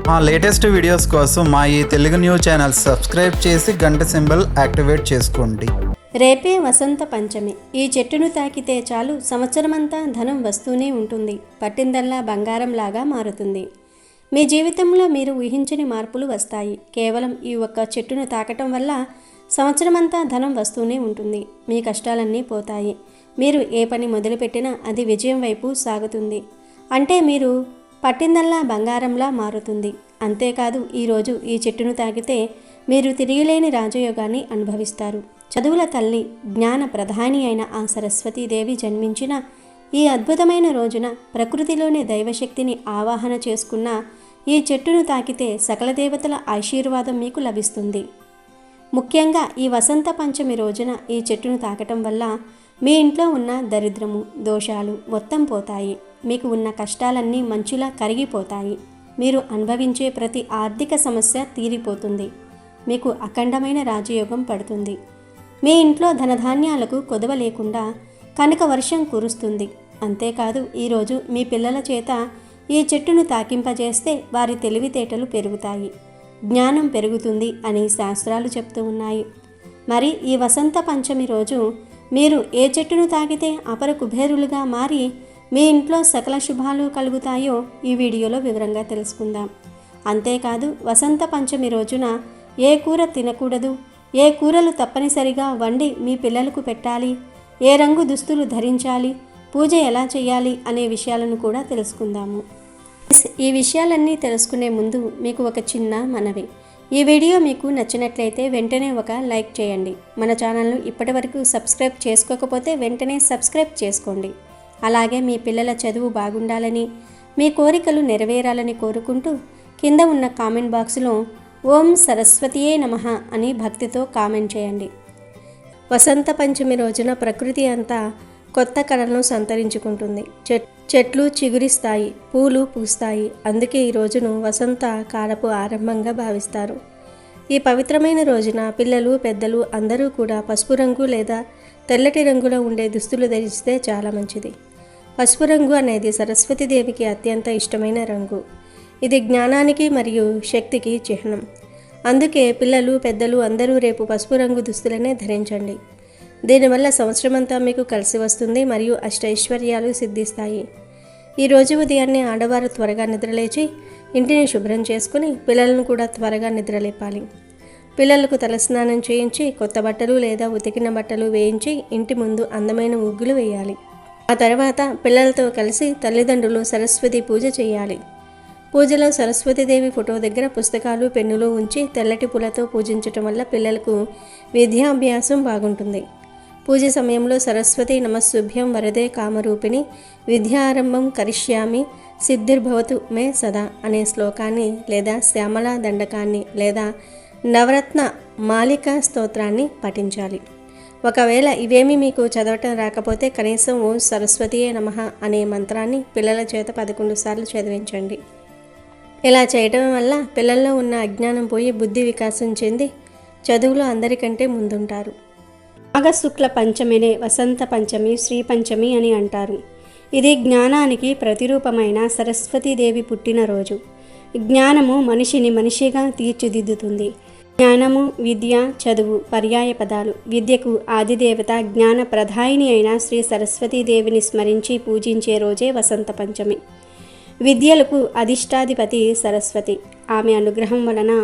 మా latest videos కోసం మా ఈ తెలుగు న్యూస్ ఛానల్ సబ్స్క్రైబ్ చేసి గంట సింబల్ యాక్టివేట్ చేసుకోండి. రేపే వసంత పంచమి. ఈ చెట్టును తాకితే చాలు సంవత్సరమంతా ధనం వస్తూనే ఉంటుంది. పట్టిందల్లా బంగారంలాగా మారుతుంది. మీ జీవితంలో మీరు ఊహించని మార్పులు వస్తాయి. కేవలం ఈ ఒక్క చెట్టును తాకటం వల్ల సంవత్సరమంతా ధనం వస్తూనే ఉంటుంది. మీ కష్టాలన్నీ పోతాయి. మీరు ఏ పని మొదలుపెట్టినా అది విజయం వైపు సాగుతుంది. అంటే మీరు పట్టిందల్లా బంగారంలా మారుతుంది. అంతేకాదు, ఈరోజు ఈ చెట్టును తాకితే మీరు తిరిగిలేని రాజయోగాన్ని అనుభవిస్తారు. చదువుల తల్లి, జ్ఞాన ప్రధాని అయిన ఆ సరస్వతీదేవి జన్మించిన ఈ అద్భుతమైన రోజున ప్రకృతిలోని దైవశక్తిని ఆవాహన చేసుకున్న ఈ చెట్టును తాకితే సకల దేవతల ఆశీర్వాదం మీకు లభిస్తుంది. ముఖ్యంగా ఈ వసంత పంచమి రోజున ఈ చెట్టును తాకటం వల్ల మీ ఇంట్లో ఉన్న దరిద్రము, దోషాలు మొత్తం పోతాయి. మీకు ఉన్న కష్టాలన్నీ మంచులా కరిగిపోతాయి. మీరు అనుభవించే ప్రతి ఆర్థిక సమస్య తీరిపోతుంది. మీకు అఖండమైన రాజయోగం పడుతుంది. మీ ఇంట్లో ధనధాన్యాలకు కొదవ లేకుండా కనక వర్షం కురుస్తుంది. అంతేకాదు, ఈరోజు మీ పిల్లల చేత ఈ చెట్టును తాకింపజేస్తే వారి తెలివితేటలు పెరుగుతాయి, జ్ఞానం పెరుగుతుంది అని శాస్త్రాలు చెప్తూ ఉన్నాయి. మరి ఈ వసంత పంచమి రోజు మీరు ఏ చెట్టును తాకితే అపర కుబేరులుగా మారి మీ ఇంట్లో సకల శుభాలు కలుగుతాయో ఈ వీడియోలో వివరంగా తెలుసుకుందాం. అంతేకాదు, వసంత పంచమి రోజున ఏ కూర తినకూడదు, ఏ కూరలు తప్పనిసరిగా వండి మీ పిల్లలకు పెట్టాలి, ఏ రంగు దుస్తులు ధరించాలి, పూజ ఎలా చేయాలి అనే విషయాలను కూడా తెలుసుకుందాము. ఈ విషయాలన్నీ తెలుసుకునే ముందు మీకు ఒక చిన్న మనవి. ఈ వీడియో మీకు నచ్చినట్లయితే వెంటనే ఒక లైక్ చేయండి. మన ఛానల్ను ఇప్పటివరకు సబ్స్క్రైబ్ చేసుకోకపోతే వెంటనే సబ్స్క్రైబ్ చేసుకోండి. అలాగే మీ పిల్లల చదువు బాగుండాలని, మీ కోరికలు నెరవేరాలని కోరుకుంటూ కింద ఉన్న కామెంట్ బాక్స్లో ఓం సరస్వతియే నమః అని భక్తితో కామెంట్ చేయండి. వసంత పంచమి రోజున ప్రకృతి అంతా కొత్త కళలను సంతరించుకుంటుంది. చెట్లు చిగురిస్తాయి, పూలు పూస్తాయి. అందుకే ఈ రోజును వసంత కాలపు ఆరంభంగా భావిస్తారు. ఈ పవిత్రమైన రోజున పిల్లలు, పెద్దలు అందరూ కూడా పసుపు రంగు లేదా తెల్లటి రంగులో ఉండే దుస్తులు ధరిస్తే చాలా మంచిది. పసుపు రంగు అనేది సరస్వతీదేవికి అత్యంత ఇష్టమైన రంగు. ఇది జ్ఞానానికి మరియు శక్తికి చిహ్నం. అందుకే పిల్లలు, పెద్దలు అందరూ రేపు పసుపు రంగు దుస్తులనే ధరించండి. దీనివల్ల సంవత్సరమంతా మీకు కలిసి వస్తుంది మరియు అష్టైశ్వర్యాలు సిద్ధిస్తాయి. ఈరోజు ఉదయాన్నే ఆడవారు త్వరగా నిద్రలేచి ఇంటిని శుభ్రం చేసుకుని పిల్లలను కూడా త్వరగా నిద్రలేపాలి. పిల్లలకు తలస్నానం చేయించి కొత్త బట్టలు లేదా ఉతికిన బట్టలు వేయించి ఇంటి ముందు అందమైన ముగ్గులు వేయాలి. ఆ తర్వాత పిల్లలతో కలిసి తల్లిదండ్రులు సరస్వతి పూజ చేయాలి. పూజలో సరస్వతీదేవి ఫోటో దగ్గర పుస్తకాలు, పెన్నులు ఉంచి తెల్లటి పూలతో పూజించటం వల్ల పిల్లలకు విద్యాభ్యాసం బాగుంటుంది. పూజ సమయంలో సరస్వతి నమస్సుభ్యం వరదే కామరూపిణి విద్యారంభం కరిష్యామి సిద్ధిర్భవతు మే సదా అనే శ్లోకాన్ని లేదా శ్యామలా దండకాన్ని లేదా నవరత్న మాలికా స్తోత్రాన్ని పఠించాలి. ఒకవేళ ఇవేమీ మీకు చదవటం రాకపోతే కనీసం ఓం సరస్వతియే నమః అనే మంత్రాన్ని పిల్లల చేత 11 సార్లు చదివించండి. ఇలా చేయడం వల్ల పిల్లల్లో ఉన్న అజ్ఞానం పోయి బుద్ధి వికాసం చెంది చదువులో అందరికంటే ముందుంటారు. మాఘశుక్ల పంచమినే వసంత పంచమి, శ్రీ పంచమి అని అంటారు. ఇది జ్ఞానానికి ప్రతిరూపమైన సరస్వతీదేవి పుట్టినరోజు. జ్ఞానము మనిషిని మనిషిగా తీర్చిదిద్దుతుంది. జ్ఞానము, విద్య, చదువు పర్యాయ పదాలు. విద్యకు ఆదిదేవత జ్ఞాన ప్రధాయిని అయిన శ్రీ సరస్వతీదేవిని స్మరించి పూజించే రోజే వసంత పంచమి. విద్యలకు అధిష్టాధిపతి సరస్వతి. ఆమె అనుగ్రహం వలన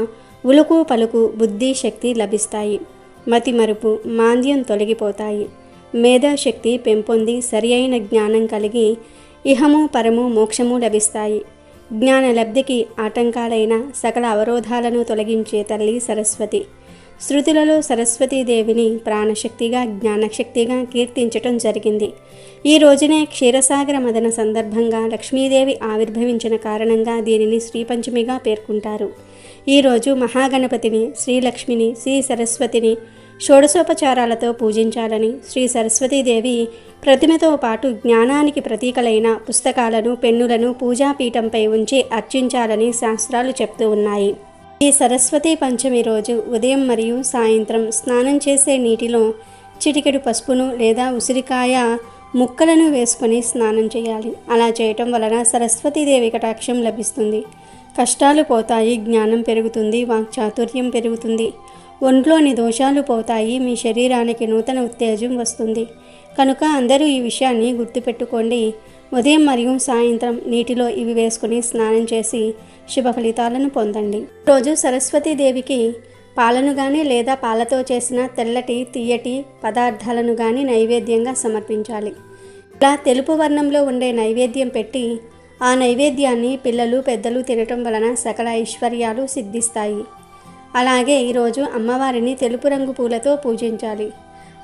ఉలుకు పలుకు, బుద్ధి, శక్తి లభిస్తాయి. మతిమరుపు, మాంద్యం తొలగిపోతాయి. మేధాశక్తి పెంపొంది సరి అయిన జ్ఞానం కలిగి ఇహము పరము మోక్షము లభిస్తాయి. జ్ఞాన లబ్ధికి ఆటంకాలైన సకల అవరోధాలను తొలగించే తల్లి సరస్వతి. శృతులలో సరస్వతీదేవిని ప్రాణశక్తిగా, జ్ఞానశక్తిగా కీర్తించటం జరిగింది. ఈ రోజునే క్షీరసాగర మదన సందర్భంగా లక్ష్మీదేవి ఆవిర్భవించిన కారణంగా దీనిని శ్రీపంచమిగా పేర్కొంటారు. ఈరోజు మహాగణపతిని, శ్రీలక్ష్మిని, శ్రీ సరస్వతిని షోడశోపచారాలతో పూజించాలని, శ్రీ సరస్వతీదేవి ప్రతిమతో పాటు జ్ఞానానికి ప్రతీకలైన పుస్తకాలను, పెన్నులను పూజాపీఠంపై ఉంచి అర్చించాలని శాస్త్రాలు చెప్తూ ఉన్నాయి. ఈ సరస్వతీ పంచమి రోజు ఉదయం మరియు సాయంత్రం స్నానం చేసే నీటిలో చిటికెడు పసుపును లేదా ఉసిరికాయ ముక్కలను వేసుకొని స్నానం చేయాలి. అలా చేయటం వలన సరస్వతీదేవి కటాక్షం లభిస్తుంది. కష్టాలు పోతాయి, జ్ఞానం పెరుగుతుంది, వాక్చాతుర్యం పెరుగుతుంది, ఒంట్లోని దోషాలు పోతాయి, మీ శరీరానికి నూతన ఉత్తేజం వస్తుంది. కనుక అందరూ ఈ విషయాన్ని గుర్తుపెట్టుకోండి. ఉదయం మరియు సాయంత్రం నీటిలో ఇవి వేసుకుని స్నానం చేసి శుభ ఫలితాలను పొందండి. రోజు సరస్వతీదేవికి పాలను కానీ లేదా పాలతో చేసిన తెల్లటి తీయటి పదార్థాలను కానీ నైవేద్యంగా సమర్పించాలి. ఇలా తెలుపు వర్ణంలో ఉండే నైవేద్యం పెట్టి ఆ నైవేద్యాన్ని పిల్లలు పెద్దలు తినటం వలన సకల ఐశ్వర్యాలు సిద్ధిస్తాయి. అలాగే ఈరోజు అమ్మవారిని తెలుపు రంగు పూలతో పూజించాలి.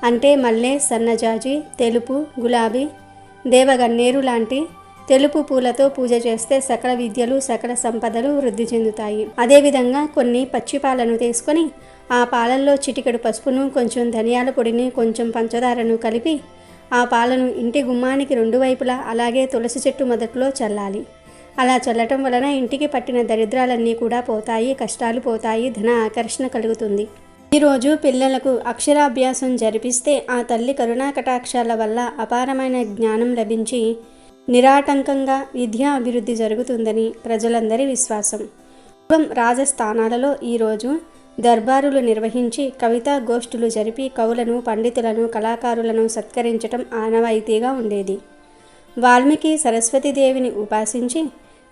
అంటే మల్లె, సన్నజాజి, తెలుపు, గులాబీ, దేవగన్నేరు లాంటి తెలుపు పూలతో పూజ చేస్తే సకల విద్యలు సకల సంపదలు వృద్ధి చెందుతాయి. అదేవిధంగా కొన్ని పచ్చి పాలను తీసుకొని ఆ పాలల్లో చిటికెడు పసుపును, కొంచెం ధనియాల పొడిని, కొంచెం పంచదారను కలిపి ఆ పాలను ఇంటి గుమ్మానికి రెండు వైపులా అలాగే తులసి చెట్టు మొదట్లో చల్లాలి. అలా చల్లటం వలన ఇంటికి పట్టిన దరిద్రాలన్నీ కూడా పోతాయి, కష్టాలు పోతాయి, ధన ఆకర్షణ కలుగుతుంది. ఈరోజు పిల్లలకు అక్షరాభ్యాసం జరిపిస్తే ఆ తల్లి కరుణా కటాక్షాల వల్ల అపారమైన జ్ఞానం లభించి నిరాటంకంగా విద్యా అభివృద్ధి జరుగుతుందని ప్రజలందరి విశ్వాసం. రాజస్థానాలలో ఈరోజు దర్బారులు నిర్వహించి కవితా గోష్ఠులు జరిపి కవులను, పండితులను, కళాకారులను సత్కరించటం ఆనవాయితీగా ఉండేది. వాల్మీకి సరస్వతీదేవిని ఉపాసించి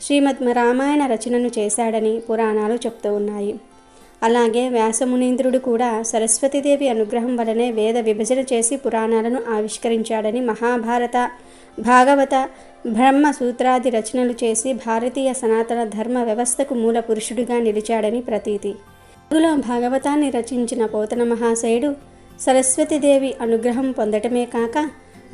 శ్రీమద్ రామాయణ రచనను చేశాడని పురాణాలు చెప్తూ ఉన్నాయి. అలాగే వ్యాసమునీంద్రుడు కూడా సరస్వతీదేవి అనుగ్రహం వలనే వేద విభజన చేసి పురాణాలను ఆవిష్కరించాడని, మహాభారత, భాగవత, బ్రహ్మ సూత్రాది రచనలు చేసి భారతీయ సనాతన ధర్మ వ్యవస్థకు మూల పురుషుడిగా నిలిచాడని ప్రతీతి. తెలుగులో భాగవతాన్ని రచించిన పోతన మహాశయుడు సరస్వతీదేవి అనుగ్రహం పొందటమే కాక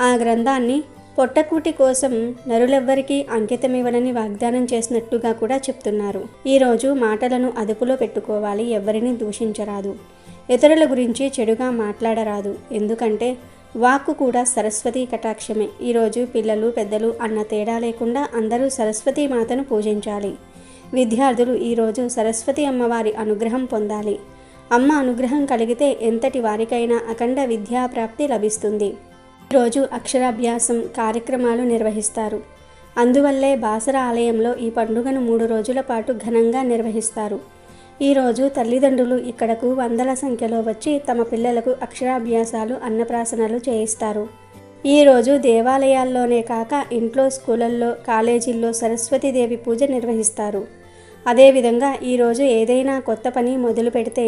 ఆ గ్రంథాన్ని పొట్టకూటి కోసం నరులెవ్వరికీ అంకితమివ్వనని వాగ్దానం చేసినట్టుగా కూడా చెప్తున్నారు. ఈరోజు మాటలను అదుపులో పెట్టుకోవాలి. ఎవ్వరిని దూషించరాదు, ఇతరుల గురించి చెడుగా మాట్లాడరాదు. ఎందుకంటే వాక్కు కూడా సరస్వతీ కటాక్షమే. ఈరోజు పిల్లలు పెద్దలు అన్న తేడా లేకుండా అందరూ సరస్వతీ మాతను పూజించాలి. విద్యార్థులు ఈరోజు సరస్వతి అమ్మవారి అనుగ్రహం పొందాలి. అమ్మ అనుగ్రహం కలిగితే ఎంతటి వారికైనా అఖండ విద్యాప్రాప్తి లభిస్తుంది. ఈరోజు అక్షరాభ్యాసం కార్యక్రమాలు నిర్వహిస్తారు. అందువల్లే బాసర ఆలయంలో ఈ పండుగను 3 రోజుల పాటు ఘనంగా నిర్వహిస్తారు. ఈరోజు తల్లిదండ్రులు ఇక్కడకు వందల సంఖ్యలో వచ్చి తమ పిల్లలకు అక్షరాభ్యాసాలు, అన్నప్రాసనలు చేయిస్తారు. ఈరోజు దేవాలయాల్లోనే కాక ఇంట్లో, స్కూళ్ళల్లో, కాలేజీల్లో సరస్వతీదేవి పూజ నిర్వహిస్తారు. అదేవిధంగా ఈరోజు ఏదైనా కొత్త పని మొదలు పెడితే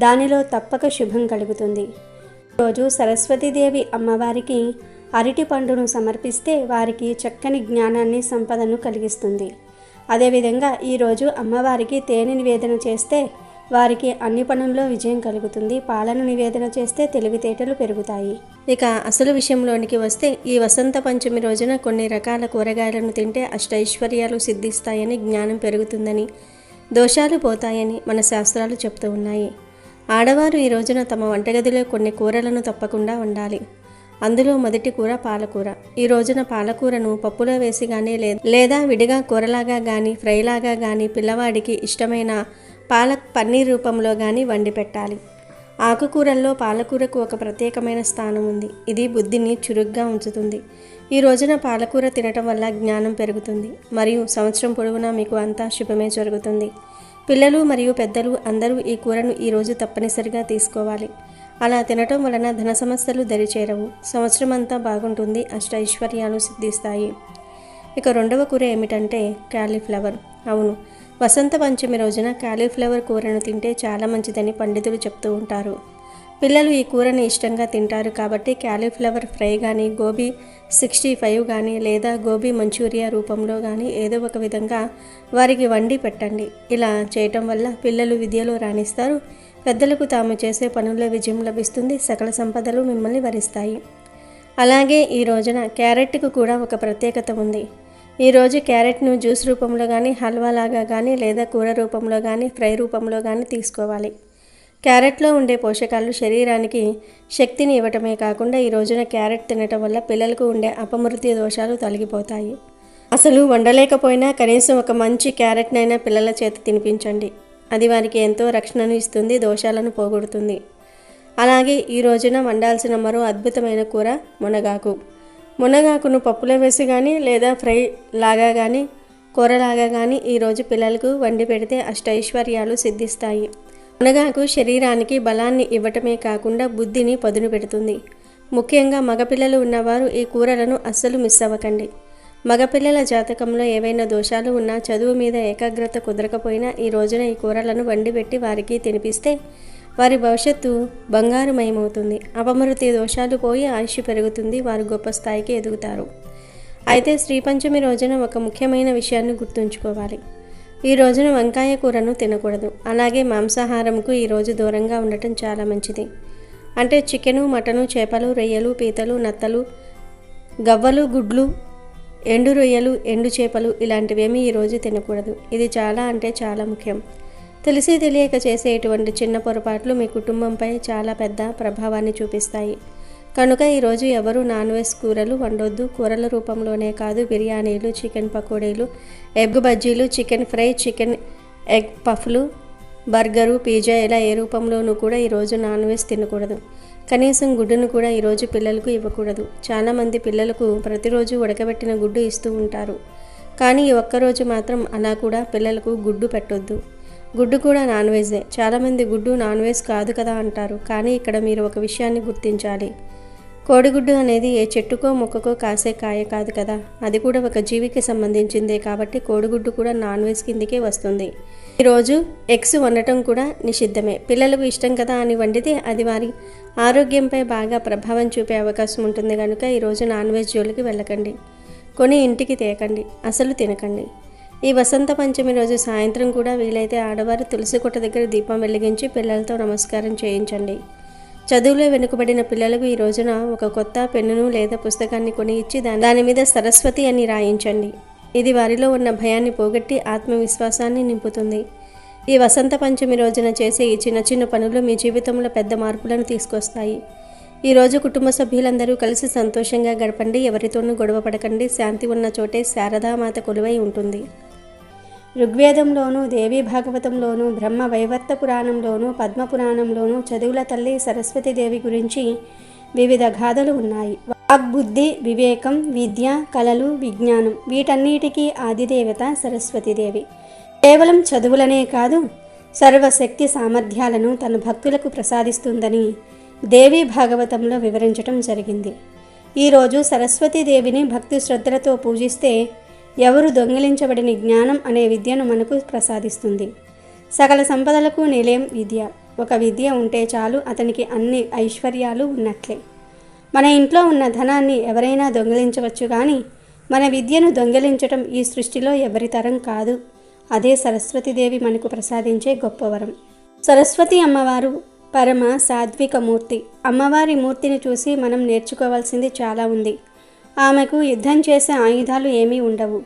దానిలో తప్పక శుభం కలుగుతుంది. ఈరోజు సరస్వతీదేవి అమ్మవారికి అరటి పండును సమర్పిస్తే వారికి చక్కని జ్ఞానాన్ని, సంపదను కలిగిస్తుంది. అదేవిధంగా ఈరోజు అమ్మవారికి తేనె నివేదన చేస్తే వారికి అన్ని పనుల్లో విజయం కలుగుతుంది. పాలను నివేదన చేస్తే తెలివితేటలు పెరుగుతాయి. ఇక అసలు విషయంలోనికి వస్తే ఈ వసంత పంచమి రోజున కొన్ని రకాల కూరగాయలను తింటే అష్టైశ్వర్యాలు సిద్ధిస్తాయని, జ్ఞానం పెరుగుతుందని, దోషాలు పోతాయని మన శాస్త్రాలు చెప్తూ ఉన్నాయి. ఆడవారు ఈ రోజున తమ వంటగదిలో కొన్ని కూరలను తప్పకుండా వండాలి. అందులో మొదటి కూర పాలకూర. ఈ రోజున పాలకూరను పప్పులో వేసి కానీ లేదా విడిగా కూరలాగా కానీ, ఫ్రైలాగా కానీ, పిల్లవాడికి ఇష్టమైన పాలక్ పన్నీర్ రూపంలో కానీ వండి పెట్టాలి. ఆకుకూరల్లో పాలకూరకు ఒక ప్రత్యేకమైన స్థానం ఉంది. ఇది బుద్ధిని చురుగ్గా ఉంచుతుంది. ఈ రోజున పాలకూర తినటం వల్ల జ్ఞానం పెరుగుతుంది మరియు సంవత్సరం పొడవునా మీకు అంతా శుభమే జరుగుతుంది. పిల్లలు మరియు పెద్దలు అందరూ ఈ కూరను ఈరోజు తప్పనిసరిగా తీసుకోవాలి. అలా తినటం వలన ధన సమస్యలు దరిచేరవు. సంవత్సరం అంతా బాగుంటుంది. అష్టైశ్వర్యాలు సిద్ధిస్తాయి. ఇక రెండవ కూర ఏమిటంటే క్యాలీఫ్లవర్. అవును, వసంత పంచమి రోజున క్యాలీఫ్లవర్ కూరను తింటే చాలా మంచిదని పండితులు చెప్తూ ఉంటారు. పిల్లలు ఈ కూరని ఇష్టంగా తింటారు కాబట్టి క్యాలీఫ్లవర్ ఫ్రై కానీ, గోబీ 65 కానీ, లేదా గోబీ మంచూరియా రూపంలో కానీ ఏదో ఒక విధంగా వారికి వండి పెట్టండి. ఇలా చేయటం వల్ల పిల్లలు విద్యలో రాణిస్తారు. పెద్దలకు తాము చేసే పనుల్లో విజయం లభిస్తుంది. సకల సంపదలు మిమ్మల్ని వరిస్తాయి. అలాగే ఈ రోజున క్యారెట్కు కూడా ఒక ప్రత్యేకత ఉంది. ఈరోజు క్యారెట్ను జ్యూస్ రూపంలో కానీ, హల్వాలాగా కానీ, లేదా కూర రూపంలో కానీ, ఫ్రై రూపంలో కానీ తీసుకోవాలి. క్యారెట్లో ఉండే పోషకాలు శరీరానికి శక్తిని ఇవ్వటమే కాకుండా ఈ రోజున క్యారెట్ తినటం వల్ల పిల్లలకు ఉండే అపమృత్యు దోషాలు తొలగిపోతాయి. అసలు వండలేకపోయినా కనీసం ఒక మంచి క్యారెట్నైనా పిల్లల చేత తినిపించండి. అది వారికి ఎంతో రక్షణను ఇస్తుంది, దోషాలను పోగొడుతుంది. అలాగే ఈ రోజున వండాల్సిన మరో అద్భుతమైన కూర మునగాకు. మునగాకును పప్పులో వేసి కానీ లేదా ఫ్రై లాగా కానీ కూరలాగా కానీ ఈరోజు పిల్లలకు వండి పెడితే అష్టైశ్వర్యాలు సిద్ధిస్తాయి. మునగాకు శరీరానికి బలాన్ని ఇవ్వటమే కాకుండా బుద్ధిని పదును పెడుతుంది. ముఖ్యంగా మగపిల్లలు ఉన్నవారు ఈ కూరలను అస్సలు మిస్ అవ్వకండి. మగపిల్లల జాతకంలో ఏవైనా దోషాలు ఉన్నా, చదువు మీద ఏకాగ్రత కుదరకపోయినా ఈ రోజున ఈ కూరలను వండి పెట్టి వారికి తినిపిస్తే వారి భవిష్యత్తు బంగారుమయమవుతుంది. అపమృతి దోషాలు పోయి ఆయుష్ పెరుగుతుంది. వారు గొప్ప స్థాయికి ఎదుగుతారు. అయితే శ్రీ పంచమి రోజున ఒక ముఖ్యమైన విషయాన్ని గుర్తుంచుకోవాలి. ఈ రోజున వంకాయ కూరను తినకూడదు. అలాగే మాంసాహారంకు ఈరోజు దూరంగా ఉండటం చాలా మంచిది. అంటే చికెను, మటను, చేపలు, రొయ్యలు, పీతలు, నత్తలు, గవ్వలు, గుడ్లు, ఎండు రొయ్యలు, ఎండు చేపలు ఇలాంటివేమీ ఈరోజు తినకూడదు. ఇది చాలా అంటే చాలా ముఖ్యం. తెలిసి తెలియక చేసే ఇటువంటి చిన్న పొరపాట్లు మీ కుటుంబంపై చాలా పెద్ద ప్రభావాన్ని చూపిస్తాయి. కనుక ఈరోజు ఎవరు నాన్ వెజ్ కూరలు వండొద్దు. కూరల రూపంలోనే కాదు, బిర్యానీలు, చికెన్ పకోడీలు, ఎగ్ బజ్జీలు, చికెన్ ఫ్రై, చికెన్ ఎగ్ పఫ్లు, బర్గరు, పిజ్జా ఇలా ఏ రూపంలోనూ కూడా ఈరోజు నాన్ వెజ్ తినకూడదు. కనీసం గుడ్డును కూడా ఈరోజు పిల్లలకు ఇవ్వకూడదు. చాలామంది పిల్లలకు ప్రతిరోజు ఉడకబెట్టిన గుడ్డు ఇస్తూ ఉంటారు. కానీ ఈ ఒక్కరోజు మాత్రం అలా కూడా పిల్లలకు గుడ్డు పెట్టొద్దు. గుడ్డు కూడా నాన్ వెజ్జే. చాలామంది గుడ్డు నాన్ వెజ్ కాదు కదా అంటారు. కానీ ఇక్కడ మీరు ఒక విషయాన్ని గుర్తించాలి. కోడిగుడ్డు అనేది ఏ చెట్టుకో మొక్కకో కాసే కాయ కాదు కదా. అది కూడా ఒక జీవికి సంబంధించిందే. కాబట్టి కోడిగుడ్డు కూడా నాన్ వెజ్ కిందికే వస్తుంది. ఈరోజు ఎగ్స్ వండటం కూడా నిషిద్ధమే. పిల్లలకు ఇష్టం కదా అని వండితే అది వారి ఆరోగ్యంపై బాగా ప్రభావం చూపే అవకాశం ఉంటుంది. కనుక ఈరోజు నాన్ వెజ్ జోలికి వెళ్ళకండి. కొని ఇంటికి తేకండి. అసలు తినకండి. ఈ వసంత పంచమి రోజు సాయంత్రం కూడా వీలైతే ఆడవారు తులసి కొట్ట దగ్గర దీపం వెలిగించి పిల్లలతో నమస్కారం చేయించండి. చదువులో వెనుకబడిన పిల్లలకు ఈ రోజున ఒక కొత్త పెన్నును లేదా పుస్తకాన్ని కొని ఇచ్చి దాని మీద సరస్వతి అని రాయించండి. ఇది వారిలో ఉన్న భయాన్ని పోగొట్టి ఆత్మవిశ్వాసాన్ని నింపుతుంది. ఈ వసంత పంచమి రోజున చేసే ఈ చిన్న చిన్న పనులు మీ జీవితంలో పెద్ద మార్పులను తీసుకొస్తాయి. ఈరోజు కుటుంబ సభ్యులందరూ కలిసి సంతోషంగా గడపండి. ఎవరితోనూ గొడవ పడకండి. శాంతి ఉన్న చోటే శారదామాత కొలువై ఉంటుంది. ఋగ్వేదంలోనూ, దేవీ భాగవతంలోనూ, బ్రహ్మ వైవర్త పురాణంలోనూ, పద్మపురాణంలోనూ చదువుల తల్లి సరస్వతీదేవి గురించి వివిధ గాథలు ఉన్నాయి. వాగ్బుద్ధి, వివేకం, విద్య, కళలు, విజ్ఞానం వీటన్నిటికీ ఆదిదేవత సరస్వతీదేవి. కేవలం చదువులనే కాదు, సర్వశక్తి సామర్థ్యాలను తన భక్తులకు ప్రసాదిస్తుందని దేవీ భాగవతంలో వివరించటం జరిగింది. ఈరోజు సరస్వతీదేవిని భక్తి శ్రద్ధలతో పూజిస్తే ఎవరు దొంగిలించబడిన జ్ఞానం అనే విద్యను మనకు ప్రసాదిస్తుంది. సకల సంపదలకు నిలయం విద్య. ఒక విద్య ఉంటే చాలు, అతనికి అన్ని ఐశ్వర్యాలు ఉన్నట్లే. మన ఇంట్లో ఉన్న ధనాన్ని ఎవరైనా దొంగిలించవచ్చు, కానీ మన విద్యను దొంగిలించటం ఈ సృష్టిలో ఎవరి తరం కాదు. అదే సరస్వతీదేవి మనకు ప్రసాదించే గొప్పవరం. సరస్వతి అమ్మవారు పరమ సాత్విక మూర్తి. అమ్మవారి మూర్తిని చూసి మనం నేర్చుకోవాల్సింది చాలా ఉంది. ఆమెకు యుద్ధం చేసే ఆయుధాలు ఏమీ ఉండవు.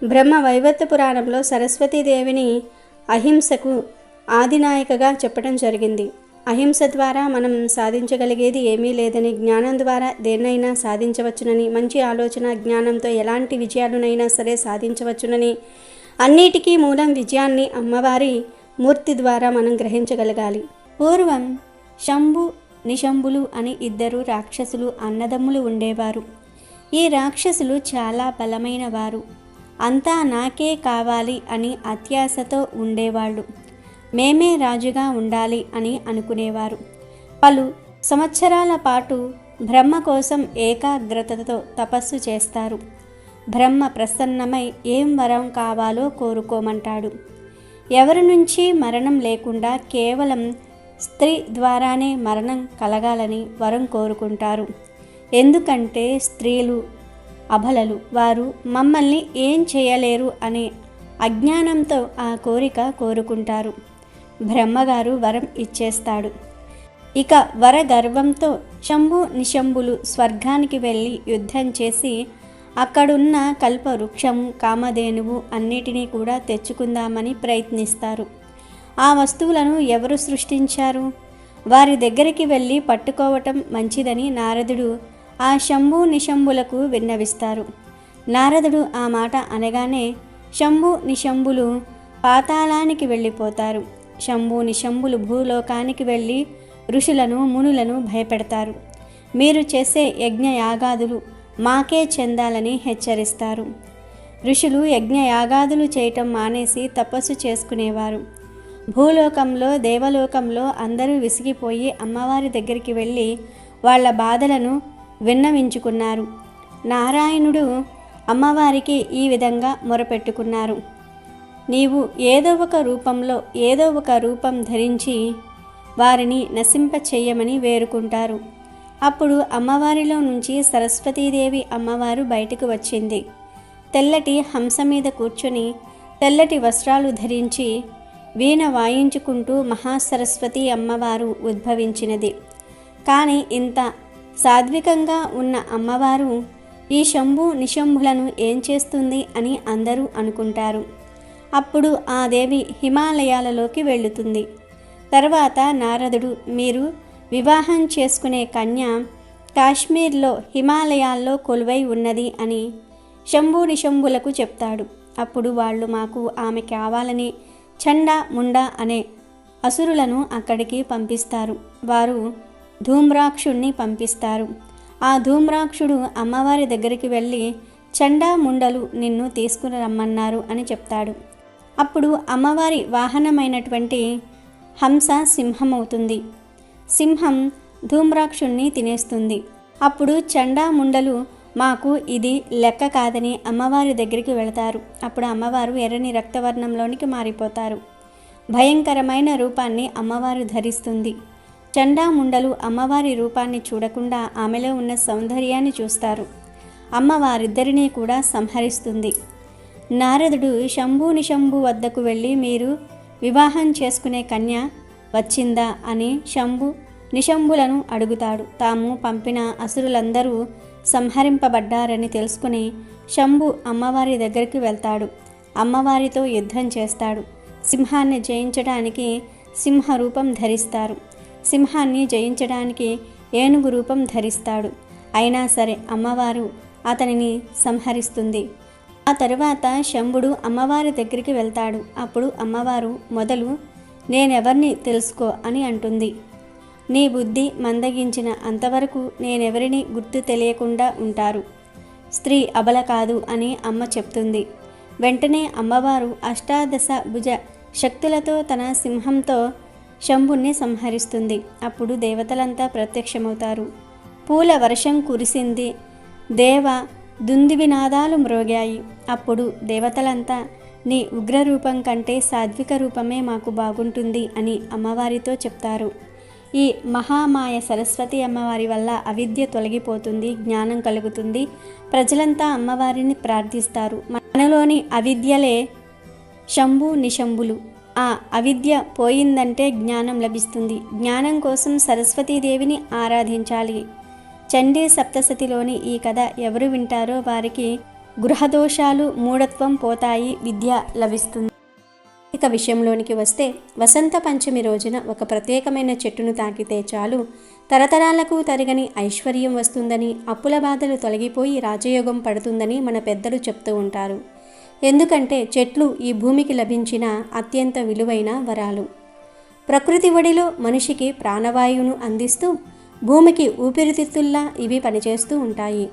బ్రహ్మ వైవర్త పురాణంలో సరస్వతీదేవిని అహింసకు ఆదినాయికగా చెప్పడం జరిగింది. అహింస ద్వారా మనం సాధించగలిగేది ఏమీ లేదని, జ్ఞానం ద్వారా దేన్నైనా సాధించవచ్చునని, మంచి ఆలోచన జ్ఞానంతో ఎలాంటి విజయాలునైనా సరే సాధించవచ్చునని, అన్నిటికీ మూలం విజయాన్ని అమ్మవారి మూర్తి ద్వారా మనం గ్రహించగలగాలి. పూర్వం శంభు, నిశంభులు అని ఇద్దరు రాక్షసులు అన్నదమ్ములు ఉండేవారు. ఈ రాక్షసులు చాలా బలమైన వారు. అంతా నాకే కావాలి అని అత్యాశతో ఉండేవాళ్ళు. మేమే రాజుగా ఉండాలి అని అనుకునేవారు. పలు సంవత్సరాల పాటు బ్రహ్మ కోసం ఏకాగ్రతతో తపస్సు చేస్తారు. బ్రహ్మ ప్రసన్నమై ఏం వరం కావాలో కోరుకోమంటాడు. ఎవరి నుంచి మరణం లేకుండా కేవలం స్త్రీ ద్వారానే మరణం కలగాలని వరం కోరుకుంటారు. ఎందుకంటే స్త్రీలు అబలలు, వారు మమ్మల్ని ఏం చేయలేరు అనే అజ్ఞానంతో ఆ కోరిక కోరుకుంటారు. బ్రహ్మగారు వరం ఇచ్చేస్తాడు. ఇక వరగర్వంతో శంభు నిశంభులు స్వర్గానికి వెళ్ళి యుద్ధం చేసి అక్కడున్న కల్పవృక్షము, కామధేనువు అన్నిటినీ కూడా తెచ్చుకుందామని ప్రయత్నిస్తారు. ఆ వస్తువులను ఎవరు సృష్టించారు? వారి దగ్గరికి వెళ్ళి పట్టుకోవటం మంచిదని నారదుడు ఆ శంభు నిశంభులకు విన్నవిస్తారు. నారదుడు ఆ మాట అనగానే శంభు నిశంభులు పాతాళానికి వెళ్ళిపోతారు. శంభు నిశంభులు భూలోకానికి వెళ్ళి ఋషులను, మునులను భయపెడతారు. మీరు చేసే యజ్ఞ యాగాదులు మాకే చెందాలని హెచ్చరిస్తారు. ఋషులు యజ్ఞయాగాదులు చేయటం మానేసి తపస్సు చేసుకునేవారు. భూలోకంలో దేవలోకంలో అందరూ విసిగిపోయి అమ్మవారి దగ్గరికి వెళ్ళి వాళ్ళ బాధలను విన్నవించుకున్నారు. నారాయణుడు అమ్మవారికి ఈ విధంగా మొరపెట్టుకున్నారు. నీవు ఏదో ఒక రూపంలో ఏదో ఒక రూపం ధరించి వారిని నశింప చెయ్యమని వేరుకుంటారు. అప్పుడు అమ్మవారిలో నుంచి సరస్వతీదేవి అమ్మవారు బయటకు వచ్చింది. తెల్లటి హంస మీద కూర్చొని తెల్లటి వస్త్రాలు ధరించి వీణ వాయించుకుంటూ మహాసరస్వతి అమ్మవారు ఉద్భవించినది. కానీ ఇంత సాత్వికంగా ఉన్న అమ్మవారు ఈ శంభు నిశంభులను ఏం చేస్తుంది అని అందరూ అనుకుంటారు. అప్పుడు ఆ దేవి హిమాలయాలలోకి వెళుతుంది. తర్వాత నారదుడు, మీరు వివాహం చేసుకునే కన్య కాశ్మీర్లో హిమాలయాల్లో కొలువై ఉన్నది అని శంభు నిశంభులకు చెప్తాడు. అప్పుడు వాళ్ళు మాకు ఆమె కావాలని చండా ముండా అనే అసురులను అక్కడికి పంపిస్తారు. వారు ధూమ్రాక్షుణ్ణి పంపిస్తారు. ఆ ధూమ్రాక్షుడు అమ్మవారి దగ్గరికి వెళ్ళి చండా ముండలు నిన్ను తీసుకుని రమ్మన్నారు అని చెప్తాడు. అప్పుడు అమ్మవారి వాహనమైనటువంటి హంస సింహమవుతుంది. సింహం ధూమ్రాక్షుణ్ణి తినేస్తుంది. అప్పుడు చండా ముండలు మాకు ఇది లెక్క కాదని అమ్మవారి దగ్గరికి వెళతారు. అప్పుడు అమ్మవారు ఎర్రని రక్తవర్ణంలోనికి మారిపోతారు. భయంకరమైన రూపాన్ని అమ్మవారు ధరిస్తుంది. చండాముండలు అమ్మవారి రూపాన్ని చూడకుండా ఆమెలో ఉన్న సౌందర్యాన్ని చూస్తారు. అమ్మవారిద్దరినీ కూడా సంహరిస్తుంది. నారదుడు శంభు నిశంభు వద్దకు వెళ్ళి, మీరు వివాహం చేసుకునే కన్య వచ్చిందా అని శంభు నిశంభులను అడుగుతాడు. తాము పంపిన అసురులందరూ సంహరింపబడ్డారని తెలుసుకుని శంభు అమ్మవారి దగ్గరికి వెళ్తాడు. అమ్మవారితో యుద్ధం చేస్తాడు. సింహాన్ని జయించడానికి సింహ రూపం ధరిస్తారు. సింహాన్ని జయించడానికి ఏనుగు రూపం ధరిస్తాడు. అయినా సరే అమ్మవారు అతనిని సంహరిస్తుంది. ఆ తరువాత శంభుడు అమ్మవారి దగ్గరికి వెళ్తాడు. అప్పుడు అమ్మవారు మొదలు నేనెవర్ని తెలుసుకో అని అంటుంది. నీ బుద్ధి మందగించిన అంతవరకు నేనెవరిని గుర్తు తెలియకుండా ఉంటారు. స్త్రీ అబల కాదు అని అమ్మ చెప్తుంది. వెంటనే అమ్మవారు అష్టాదశ భుజ శక్తులతో తన సింహంతో శంభుణ్ణి సంహరిస్తుంది. అప్పుడు దేవతలంతా ప్రత్యక్షమవుతారు. పూల వర్షం కురిసింది. దేవ దుందివినాదాలు మ్రోగాయి. అప్పుడు దేవతలంతా నీ ఉగ్రరూపం కంటే సాత్విక రూపమే మాకు బాగుంటుంది అని అమ్మవారితో చెప్తారు. ఈ మహామాయ సరస్వతి అమ్మవారి వల్ల అవిద్య తొలగిపోతుంది, జ్ఞానం కలుగుతుంది. ప్రజలంతా అమ్మవారిని ప్రార్థిస్తారు. మనలోని అవిద్యలే శంభు నిశంభులు. ఆ అవిద్య పోయిందంటే జ్ఞానం లభిస్తుంది. జ్ఞానం కోసం సరస్వతీదేవిని ఆరాధించాలి. చండీ సప్తశతిలోని ఈ కథ ఎవరు వింటారో వారికి గృహదోషాలు, మూఢత్వం పోతాయి, విద్య లభిస్తుంది. ఇక విషయంలోనికి వస్తే, వసంత పంచమి రోజున ఒక ప్రత్యేకమైన చెట్టును తాకితే చాలు తరతరాలకు తరగని ఐశ్వర్యం వస్తుందని, అప్పుల బాధలు తొలగిపోయి రాజయోగం పడుతుందని మన పెద్దలు చెప్తూ ఉంటారు. ఎందుకంటే చెట్లు ఈ భూమికి లభించిన అత్యంత విలువైన వరాలు. ప్రకృతి ఒడిలో మనిషికి ప్రాణవాయువును అందిస్తూ భూమికి ఊపిరితిత్తుల్లా ఇవి పనిచేస్తూ ఉంటాయి.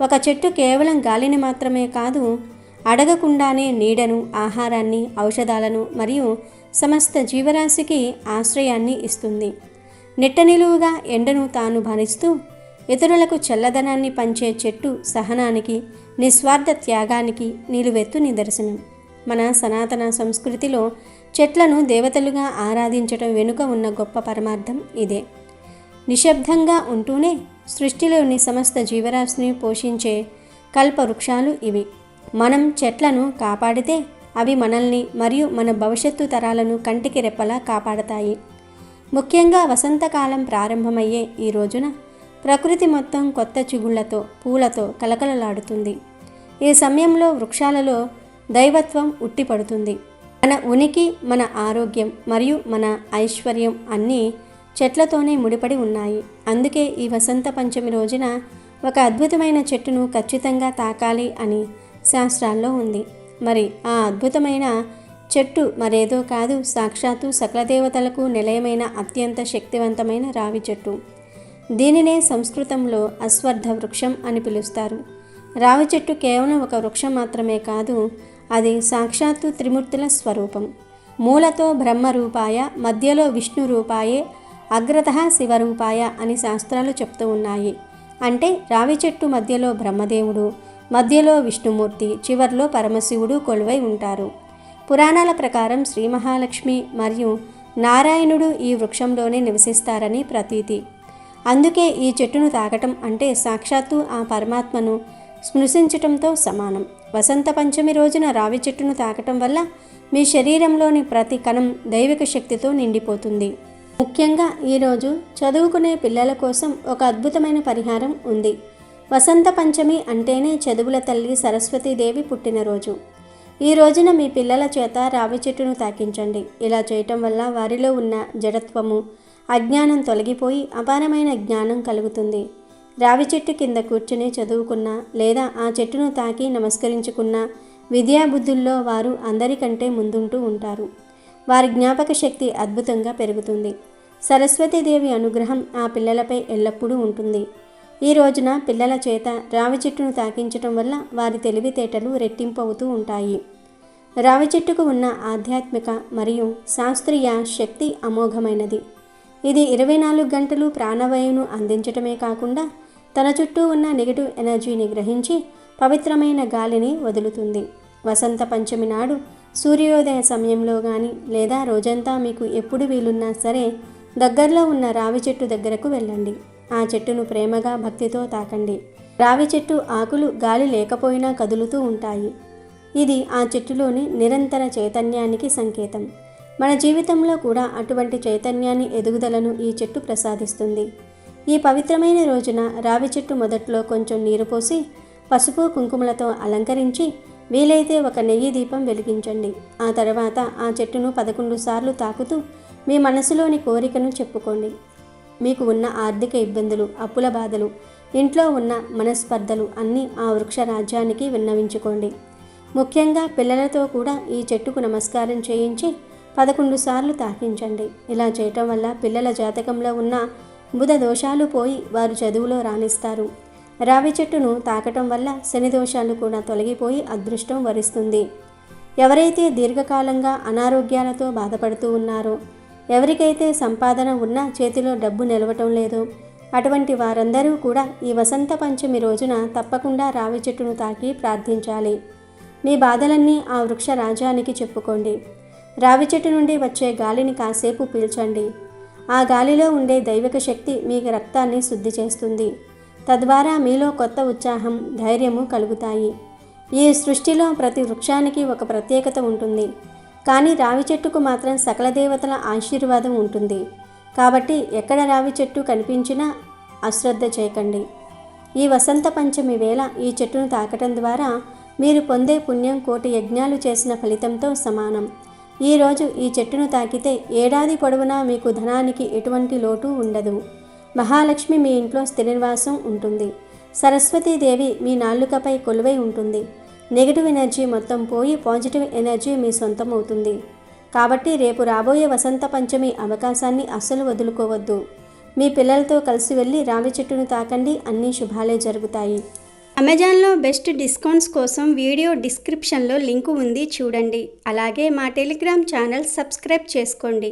ఒక చెట్టు కేవలం గాలిని మాత్రమే కాదు, అడగకుండానే నీడను, ఆహారాన్ని, ఔషధాలను మరియు సమస్త జీవరాశికి ఆశ్రయాన్ని ఇస్తుంది. నిట్టనిలువుగా ఎండను తాను భరిస్తూ ఇతరులకు చల్లదనాన్ని పంచే చెట్టు సహనానికి, నిస్వార్థ త్యాగానికి నిలువెత్తు నిదర్శనం. మన సనాతన సంస్కృతిలో చెట్లను దేవతలుగా ఆరాధించటం వెనుక ఉన్న గొప్ప పరమార్థం ఇదే. నిశ్శబ్దంగా ఉంటూనే సృష్టిలోని సమస్త జీవరాశిని పోషించే కల్పవృక్షాలు ఇవి. మనం చెట్లను కాపాడితే అవి మనల్ని మరియు మన భవిష్యత్తు తరాలను కంటికి రెప్పలా కాపాడతాయి. ముఖ్యంగా వసంతకాలం ప్రారంభమయ్యే ఈ రోజున ప్రకృతి మొత్తం కొత్త చిగుళ్లతో, పూలతో కలకలలాడుతుంది. ఈ సమయంలో వృక్షాలలో దైవత్వం ఉట్టిపడుతుంది. మన ఉనికి, మన ఆరోగ్యం మరియు మన ఐశ్వర్యం అన్నీ చెట్లతోనే ముడిపడి ఉన్నాయి. అందుకే ఈ వసంత పంచమి రోజున ఒక అద్భుతమైన చెట్టును ఖచ్చితంగా తాకాలి అని శాస్త్రాల్లో ఉంది. మరి ఆ అద్భుతమైన చెట్టు మరేదో కాదు, సాక్షాత్తు సకల దేవతలకు నిలయమైన అత్యంత శక్తివంతమైన రావి చెట్టు. దీనినే సంస్కృతంలో అశ్వత్థ వృక్షం అని పిలుస్తారు. రావి చెట్టు కేవలం ఒక వృక్షం మాత్రమే కాదు, అది సాక్షాత్తు త్రిమూర్తుల స్వరూపం. మూలతో బ్రహ్మరూపాయ, మధ్యలో విష్ణు రూపాయే, అగ్రతః శివరూపాయ అని శాస్త్రాలు చెప్తూ ఉన్నాయి. అంటే రావి చెట్టు మధ్యలో బ్రహ్మదేవుడు, మధ్యలో విష్ణుమూర్తి, చివర్లో పరమశివుడు కొలువై ఉంటారు. పురాణాల ప్రకారం శ్రీ మహాలక్ష్మి మరియు నారాయణుడు ఈ వృక్షంలోనే నివసిస్తారని ప్రతీతి. అందుకే ఈ చెట్టును తాకటం అంటే సాక్షాత్తు ఆ పరమాత్మను స్పృశించటంతో సమానం. వసంత పంచమి రోజున రావి చెట్టును తాకటం వల్ల మీ శరీరంలోని ప్రతి కణం దైవిక శక్తితో నిండిపోతుంది. ముఖ్యంగా ఈరోజు చదువుకునే పిల్లల కోసం ఒక అద్భుతమైన పరిహారం ఉంది. వసంత పంచమి అంటేనే చదువుల తల్లి సరస్వతీదేవి పుట్టినరోజు. ఈ రోజున మీ పిల్లల చేత రావి చెట్టును తాకించండి. ఇలా చేయటం వల్ల వారిలో ఉన్న జడత్వము, అజ్ఞానం తొలగిపోయి అపారమైన జ్ఞానం కలుగుతుంది. రావి చెట్టు కింద కూర్చుని చదువుకున్నా లేదా ఆ చెట్టును తాకి నమస్కరించుకున్నా విద్యాబుద్ధుల్లో వారు అందరికంటే ముందుంటూ ఉంటారు. వారి జ్ఞాపక శక్తి అద్భుతంగా పెరుగుతుంది. సరస్వతీదేవి అనుగ్రహం ఆ పిల్లలపై ఎల్లప్పుడూ ఉంటుంది. ఈ రోజున పిల్లల చేత రావి చెట్టును తాకించటం వల్ల వారి తెలివితేటలు రెట్టింపు అవుతూ ఉంటాయి. రావి చెట్టుకు ఉన్న ఆధ్యాత్మిక మరియు శాస్త్రీయ శక్తి అమోఘమైనది. ఇది 24 గంటలు ప్రాణవాయువును అందించటమే కాకుండా తన చుట్టూ ఉన్న నెగిటివ్ ఎనర్జీని గ్రహించి పవిత్రమైన గాలిని వదులుతుంది. వసంత పంచమి నాడు సూర్యోదయ సమయంలో కానీ లేదా రోజంతా మీకు ఎప్పుడు వీలున్నా సరే దగ్గరలో ఉన్న రావి చెట్టు దగ్గరకు వెళ్ళండి. ఆ చెట్టును ప్రేమగా భక్తితో తాకండి. రావి చెట్టు ఆకులు గాలి లేకపోయినా కదులుతూ ఉంటాయి. ఇది ఆ చెట్టులోని నిరంతర చైతన్యానికి సంకేతం. మన జీవితంలో కూడా అటువంటి చైతన్యాన్ని, ఎదుగుదలను ఈ చెట్టు ప్రసాదిస్తుంది. ఈ పవిత్రమైన రోజున రావి చెట్టు మొదట్లో కొంచెం నీరు పోసి పసుపు కుంకుమలతో అలంకరించి వీలైతే ఒక నెయ్యి దీపం వెలిగించండి. ఆ తర్వాత ఆ చెట్టును 11 సార్లు తాకుతూ మీ మనసులోని కోరికను చెప్పుకోండి. మీకు ఉన్న ఆర్థిక ఇబ్బందులు, అప్పుల బాధలు, ఇంట్లో ఉన్న మనస్పర్ధలు అన్నీ ఆ వృక్ష రాజ్యానికి విన్నవించుకోండి. ముఖ్యంగా పిల్లలతో కూడా ఈ చెట్టుకు నమస్కారం చేయించి 11 సార్లు తాకించండి. ఇలా చేయటం వల్ల పిల్లల జాతకంలో ఉన్న బుధ దోషాలు పోయి వారు చదువులో రాణిస్తారు. రావి చెట్టును తాకటం వల్ల శని దోషాలు కూడా తొలగిపోయి అదృష్టం వరిస్తుంది. ఎవరైతే దీర్ఘకాలంగా అనారోగ్యాలతో బాధపడుతూ ఉన్నారో, ఎవరికైతే సంపాదన ఉన్నా చేతిలో డబ్బు నిలవటం లేదో అటువంటి వారందరూ కూడా ఈ వసంత పంచమి రోజున తప్పకుండా రావి చెట్టును తాకి ప్రార్థించాలి. మీ బాధలన్నీ ఆ వృక్ష రాజ్యానికి చెప్పుకోండి. రావి చెట్టు నుండి వచ్చే గాలిని కాసేపు పీల్చండి. ఆ గాలిలో ఉండే దైవిక శక్తి మీకు రక్తాన్ని శుద్ధి చేస్తుంది. తద్వారా మీలో కొత్త ఉత్సాహం, ధైర్యము కలుగుతాయి. ఈ సృష్టిలో ప్రతి వృక్షానికి ఒక ప్రత్యేకత ఉంటుంది. కానీ రావి చెట్టుకు మాత్రం సకల దేవతల ఆశీర్వాదం ఉంటుంది. కాబట్టి ఎక్కడ రావి చెట్టు కనిపించినా అశ్రద్ధ చేయకండి. ఈ వసంత పంచమి వేళ ఈ చెట్టును తాకటం ద్వారా మీరు పొందే పుణ్యం కోటి యజ్ఞాలు చేసిన ఫలితంతో సమానం. ఈరోజు ఈ చెట్టును తాకితే ఏడాది పొడవునా మీకు ధనానికి ఎటువంటి లోటు ఉండదు. మహాలక్ష్మి మీ ఇంట్లో స్థిర నివాసం ఉంటుంది. సరస్వతీదేవి మీ నాలుకపై కొలువై ఉంటుంది. నెగిటివ్ ఎనర్జీ మొత్తం పోయి పాజిటివ్ ఎనర్జీ మీ సొంతం అవుతుంది. కాబట్టి రేపు రాబోయే వసంత పంచమి అవకాశాన్ని అస్సలు వదులుకోవద్దు. మీ పిల్లలతో కలిసి వెళ్ళి రావి చెట్టును తాకండి. అన్ని శుభాలే జరుగుతాయి. అమెజాన్లో బెస్ట్ డిస్కౌంట్స్ కోసం వీడియో డిస్క్రిప్షన్లో లింకు ఉంది, చూడండి. అలాగే మా టెలిగ్రామ్ ఛానల్ సబ్స్క్రైబ్ చేసుకోండి.